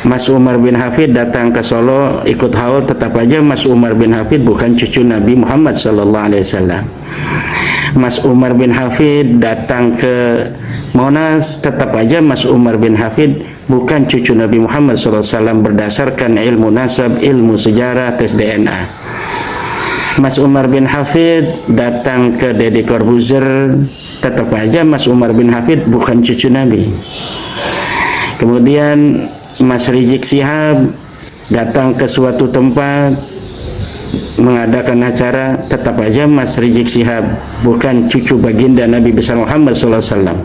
Mas Umar bin Hafid datang ke Solo ikut haul, tetap aja Mas Umar bin Hafid bukan cucu Nabi Muhammad SAW. Mas Umar bin Hafid datang ke Monas, tetap aja Mas Umar bin Hafid bukan cucu Nabi Muhammad SAW berdasarkan ilmu nasab, ilmu sejarah, tes DNA. Mas Umar bin Hafid datang ke Deddy Corbuzier, tetap aja Mas Umar bin Hafid bukan cucu Nabi. Kemudian Mas Rizik Sihab datang ke suatu tempat mengadakan acara, tetap aja Mas Rizik Sihab bukan cucu baginda Nabi besar Muhammad SAW.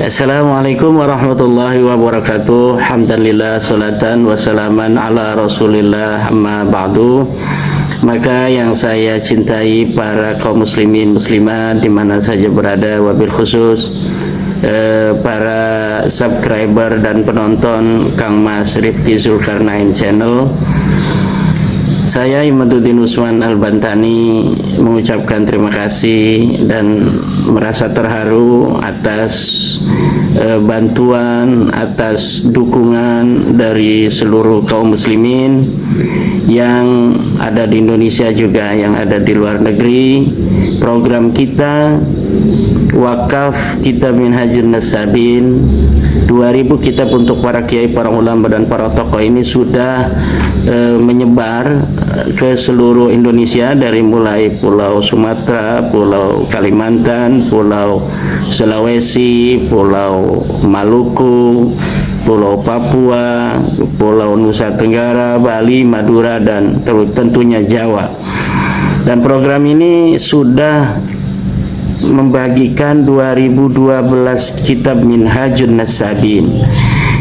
Assalamualaikum warahmatullahi wabarakatuh. Alhamdulillah, salatan wassalaman ala rasulillah, amma ba'du. Maka yang saya cintai para kaum muslimin muslimat di mana saja berada, wabil khusus para subscriber dan penonton Kang Mas Rifki Zulkarnain channel, saya Imaduddin Usman Al-Bantani mengucapkan terima kasih dan merasa terharu atas bantuan, atas dukungan dari seluruh kaum muslimin yang ada di Indonesia juga yang ada di luar negeri. Program kita Wakaf Kitab Minhajun Nasabin 2000 kitab untuk para kiai, para ulama dan para tokoh ini sudah menyebar ke seluruh Indonesia, dari mulai Pulau Sumatera, Pulau Kalimantan, Pulau Sulawesi, Pulau Maluku, Pulau Papua, Pulau Nusa Tenggara, Bali, Madura, dan tentunya Jawa. Dan program ini sudah membagikan 2012 kitab Minhajun Nasabin,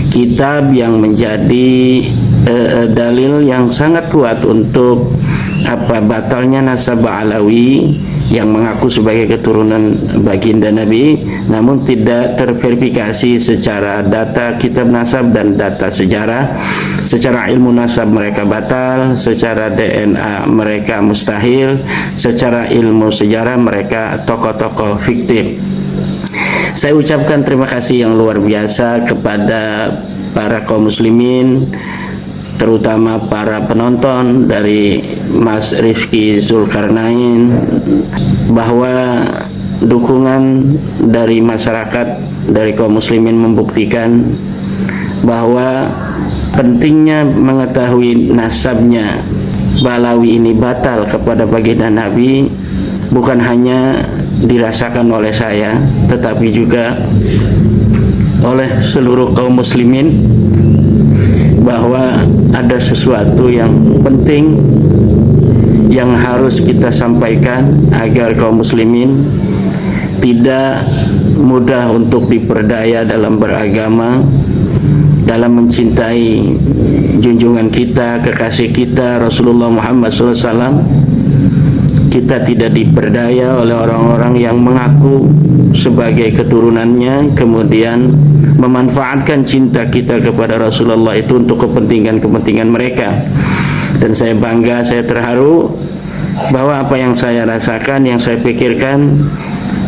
kitab yang menjadi dalil yang sangat kuat untuk batalnya nasab Alawi yang mengaku sebagai keturunan baginda Nabi, namun tidak terverifikasi secara data kitab nasab dan data sejarah. Secara ilmu nasab mereka batal, secara DNA mereka mustahil, secara ilmu sejarah mereka tokoh-tokoh fiktif. Saya ucapkan terima kasih yang luar biasa kepada para kaum muslimin, terutama para penonton dari Mas Rifki Zulkarnain, bahwa dukungan dari masyarakat, dari kaum muslimin membuktikan bahwa pentingnya mengetahui nasabnya Balawi ini batal kepada baginda Nabi bukan hanya dirasakan oleh saya, tetapi juga oleh seluruh kaum muslimin, bahwa ada sesuatu yang penting yang harus kita sampaikan agar kaum muslimin tidak mudah untuk diperdaya dalam beragama, dalam mencintai junjungan kita, kekasih kita Rasulullah Muhammad SAW. Kita tidak diperdaya oleh orang-orang yang mengaku sebagai keturunannya, kemudian memanfaatkan cinta kita kepada Rasulullah itu untuk kepentingan-kepentingan mereka. Dan saya bangga, saya terharu bahwa apa yang saya rasakan, yang saya pikirkan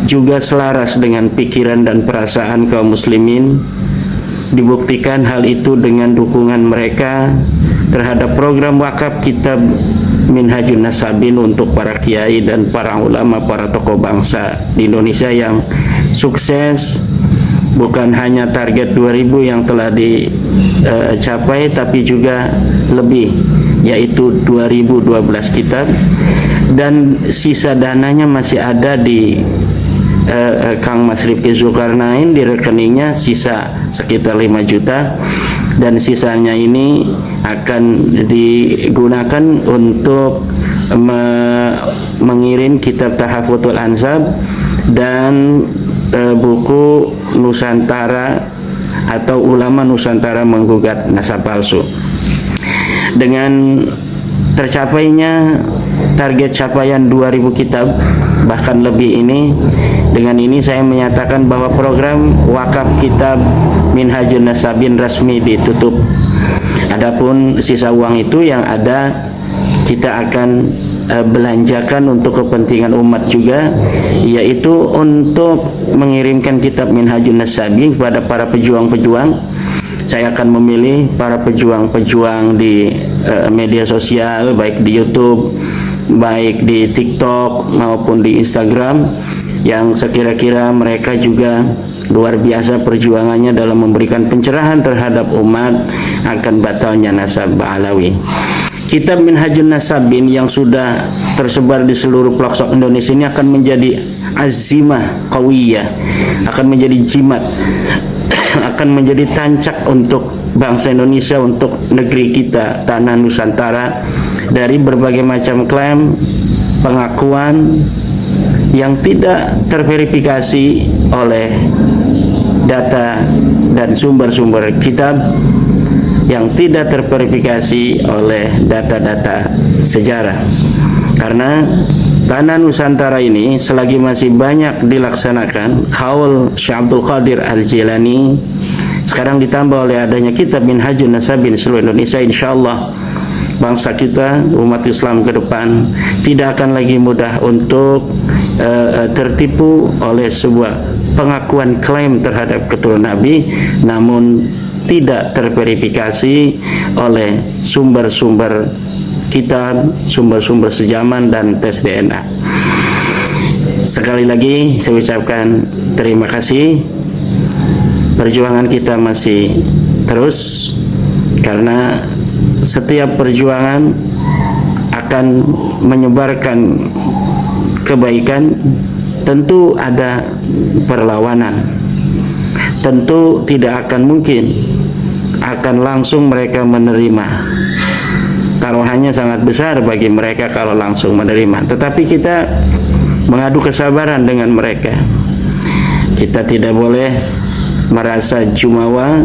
juga selaras dengan pikiran dan perasaan kaum muslimin. Dibuktikan hal itu dengan dukungan mereka terhadap program wakaf kitab Minhajun Nasabin untuk para kiai dan para ulama, para tokoh bangsa di Indonesia yang sukses. Bukan hanya target 2000 yang telah dicapai, tapi juga lebih, yaitu 2012 kitab, dan sisa dananya masih ada di Kang Mas Rifki Zulkarnain, di rekeningnya sisa sekitar 5 juta, dan sisanya ini akan digunakan untuk mengirim kitab Tahaffudzul Ansab dan buku Nusantara atau Ulama Nusantara Menggugat Nasab Palsu. Dengan tercapainya target capaian 2000 kitab bahkan lebih ini, dengan ini saya menyatakan bahwa program wakaf kitab Minhajun Nasabin resmi ditutup. Adapun sisa uang itu yang ada kita akan belanjakan untuk kepentingan umat juga, yaitu untuk mengirimkan kitab Minhajun Nasabin kepada para pejuang-pejuang Saya akan memilih para pejuang-pejuang di media sosial, baik di YouTube, baik di TikTok maupun di Instagram, yang sekira-kira mereka juga luar biasa perjuangannya dalam memberikan pencerahan terhadap umat akan batalnya nasab Ba'alawi. Kitab Minhajun Nasabin yang sudah tersebar di seluruh pelosok Indonesia ini akan menjadi azimah qawiyah, akan menjadi jimat, akan menjadi tancak untuk bangsa Indonesia, untuk negeri kita, tanah Nusantara, dari berbagai macam klaim, pengakuan yang tidak terverifikasi oleh data dan sumber-sumber kitab, yang tidak terverifikasi oleh data-data sejarah. Karena tanah Nusantara ini selagi masih banyak dilaksanakan haul Syekh Abdul Qadir Al-Jilani, sekarang ditambah oleh adanya kitab Minhajun Nasabin seluruh Indonesia, insyaallah bangsa kita, umat Islam ke depan tidak akan lagi mudah untuk tertipu oleh sebuah pengakuan klaim terhadap keturunan Nabi namun tidak terverifikasi oleh sumber-sumber kitab, sumber-sumber sejaman dan tes DNA. Sekali lagi saya ucapkan terima kasih. Perjuangan kita masih terus, karena setiap perjuangan akan menyebarkan kebaikan. Tentu ada perlawanan, tentu tidak akan mungkin akan langsung mereka menerima. Taruhannya sangat besar bagi mereka kalau langsung menerima, tetapi kita mengadu kesabaran dengan mereka. Kita tidak boleh merasa jumawa,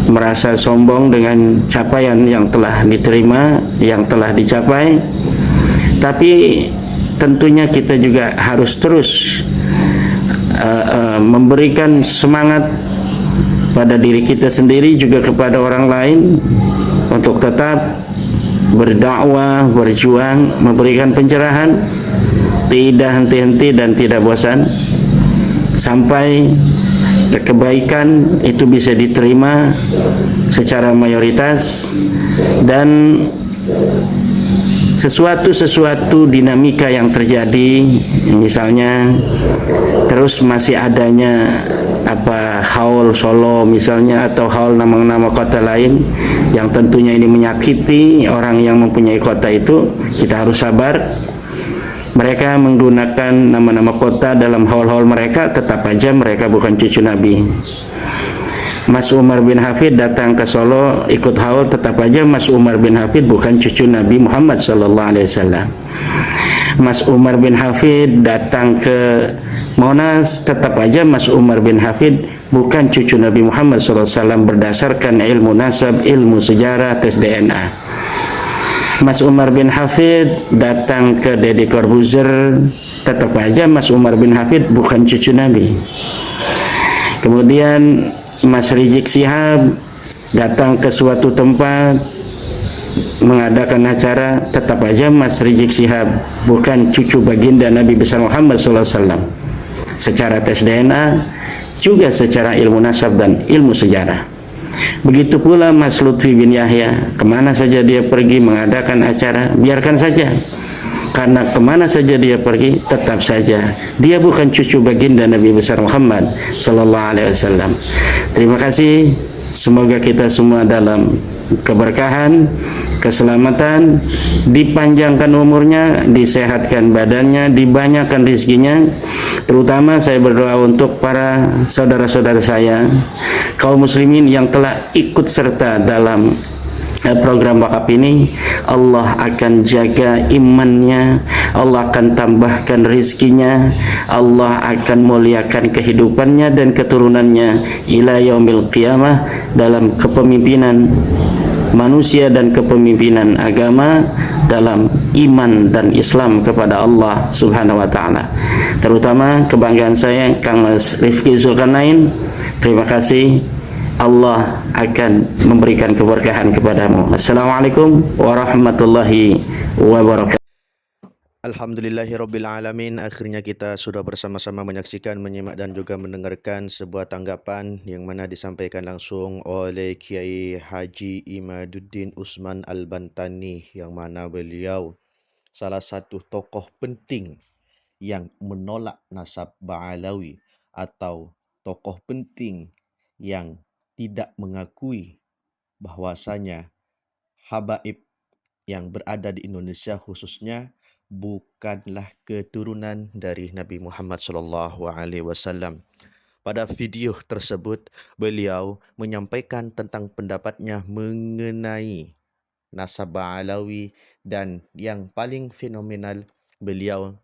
merasa sombong dengan capaian yang telah diterima, yang telah dicapai. Tapi tentunya kita juga harus terus memberikan semangat pada diri kita sendiri juga kepada orang lain untuk tetap berdakwah, berjuang, memberikan pencerahan, tidak henti-henti dan tidak bosan sampai kebaikan itu bisa diterima secara mayoritas, dan sesuatu dinamika yang terjadi, misalnya terus masih adanya haul Solo misalnya, atau haul nama-nama kota lain yang tentunya ini menyakiti orang yang mempunyai kota itu, kita harus sabar. Mereka menggunakan nama-nama kota dalam haul-haul mereka, tetap aja mereka bukan cucu Nabi. Mas Umar bin Hafid datang ke Solo ikut haul, tetap aja Mas Umar bin Hafid bukan cucu Nabi Muhammad SAW. Mas Umar bin Hafid datang ke Monas, tetap aja Mas Umar bin Hafid bukan cucu Nabi Muhammad SAW berdasarkan ilmu nasab, ilmu sejarah, tes DNA. Mas Umar bin Hafid datang ke Deddy Corbuzier, tetap aja Mas Umar bin Hafid bukan cucu Nabi. Kemudian Mas Rizik Sihab datang ke suatu tempat mengadakan acara, tetap aja Mas Rizik Sihab bukan cucu baginda Nabi besar Muhammad SAW secara tes DNA, juga secara ilmu nasab dan ilmu sejarah. Begitu pula Mas Lutfi bin Yahya, kemana saja dia pergi mengadakan acara, biarkan saja, karena kemana saja dia pergi tetap saja dia bukan cucu baginda Nabi besar Muhammad SAW. Terima kasih, semoga kita semua dalam keberkahan, keselamatan, dipanjangkan umurnya, disehatkan badannya, dibanyakkan rezekinya. Terutama saya berdoa untuk para saudara-saudara saya kaum muslimin yang telah ikut serta dalam program wakaf ini. Allah akan jaga imannya, Allah akan tambahkan rizkinya, Allah akan muliakan kehidupannya dan keturunannya ila yaumil qiyamah dalam kepemimpinan manusia dan kepemimpinan agama, dalam iman dan Islam kepada Allah Subhanahu wa taala. Terutama kebanggaan saya Kang Mas Rifki Zulkarnain, terima kasih. Allah akan memberikan keberkahan kepadamu. Assalamualaikum warahmatullahi wabarakatuh. Alhamdulillahirrabbilalamin. Akhirnya kita sudah bersama-sama menyaksikan, menyimak dan juga mendengarkan sebuah tanggapan yang mana disampaikan langsung oleh Kiai Haji Imaduddin Usman Al-Bantani, yang mana beliau salah satu tokoh penting yang menolak nasab Ba'alawi, atau tokoh penting yang tidak mengakui bahwasanya habaib yang berada di Indonesia khususnya bukanlah keturunan dari Nabi Muhammad SAW. Pada video tersebut, beliau menyampaikan tentang pendapatnya mengenai nasab Alawi, dan yang paling fenomenal, beliau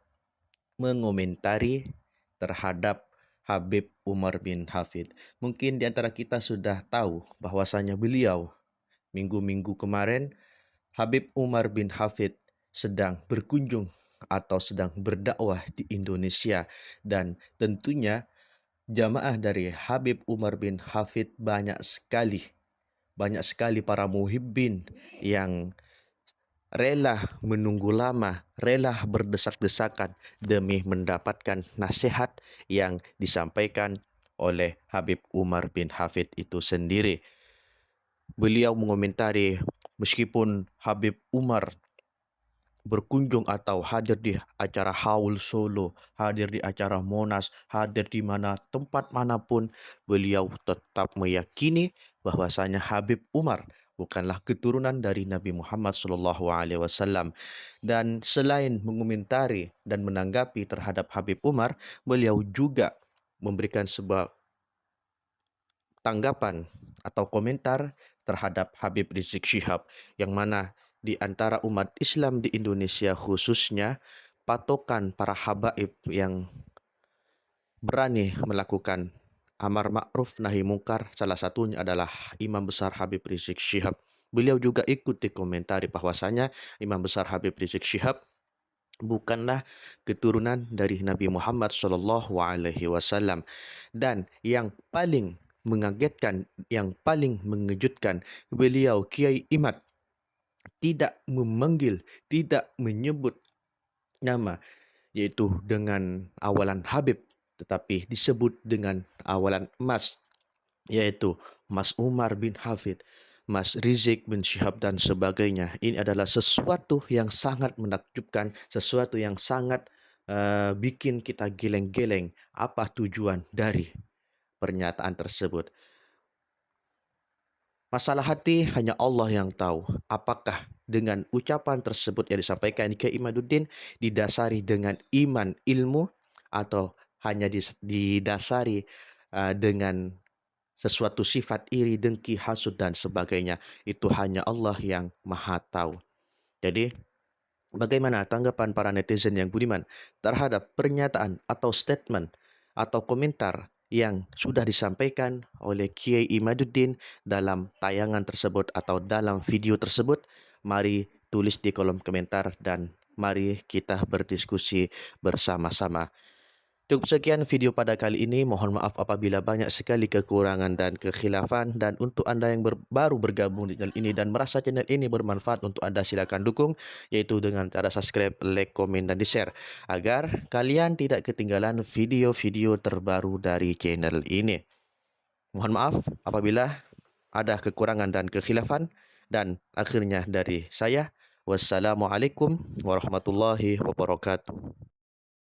mengomentari terhadap Habib Umar bin Hafid. Mungkin di antara kita sudah tahu bahwasanya beliau minggu-minggu kemarin, Habib Umar bin Hafid sedang berkunjung atau sedang berdakwah di Indonesia, dan tentunya jamaah dari Habib Umar bin Hafid banyak sekali para muhibbin yang rela menunggu lama, rela berdesak-desakan demi mendapatkan nasihat yang disampaikan oleh Habib Umar bin Hafid itu sendiri. Beliau mengomentari, meskipun Habib Umar berkunjung atau hadir di acara Haul Solo, hadir di acara Monas, hadir di mana tempat manapun, beliau tetap meyakini bahwasanya Habib Umar bukanlah keturunan dari Nabi Muhammad SAW. Dan selain mengomentari dan menanggapi terhadap Habib Umar, beliau juga memberikan sebuah tanggapan atau komentar terhadap Habib Rizik Syihab, yang mana di antara umat Islam di Indonesia khususnya, patokan para habaib yang berani melakukan amar ma'ruf nahi mungkar, salah satunya adalah Imam Besar Habib Rizik Syihab. Beliau juga ikut dikomentari bahwasanya Imam Besar Habib Rizik Syihab bukanlah keturunan dari Nabi Muhammad SAW. Dan yang paling mengagetkan, yang paling mengejutkan, beliau Kiai Imad tidak memanggil, tidak menyebut nama, yaitu dengan awalan Habib, tetapi disebut dengan awalan Mas, yaitu Mas Umar bin Hafid, Mas Rizik bin Syihab dan sebagainya. Ini adalah sesuatu yang sangat menakjubkan, sesuatu yang sangat bikin kita geleng-geleng. Apa tujuan dari pernyataan tersebut? Masalah hati hanya Allah yang tahu. Apakah dengan ucapan tersebut yang disampaikan ke Imaduddin didasari dengan iman, ilmu, atau hanya didasari dengan sesuatu sifat iri, dengki, hasud, dan sebagainya? Itu hanya Allah yang maha tahu. Jadi, bagaimana tanggapan para netizen yang budiman terhadap pernyataan atau statement atau komentar yang sudah disampaikan oleh Kiai Imaduddin dalam tayangan tersebut atau dalam video tersebut? Mari tulis di kolom komentar dan mari kita berdiskusi bersama-sama. Cukup sekian video pada kali ini. Mohon maaf apabila banyak sekali kekurangan dan kekhilafan. Dan untuk Anda yang baru bergabung di channel ini dan merasa channel ini bermanfaat untuk Anda, silakan dukung, yaitu dengan cara subscribe, like, komen, dan di-share, agar kalian tidak ketinggalan video-video terbaru dari channel ini. Mohon maaf apabila ada kekurangan dan kekhilafan. Dan akhirnya dari saya, wassalamualaikum warahmatullahi wabarakatuh.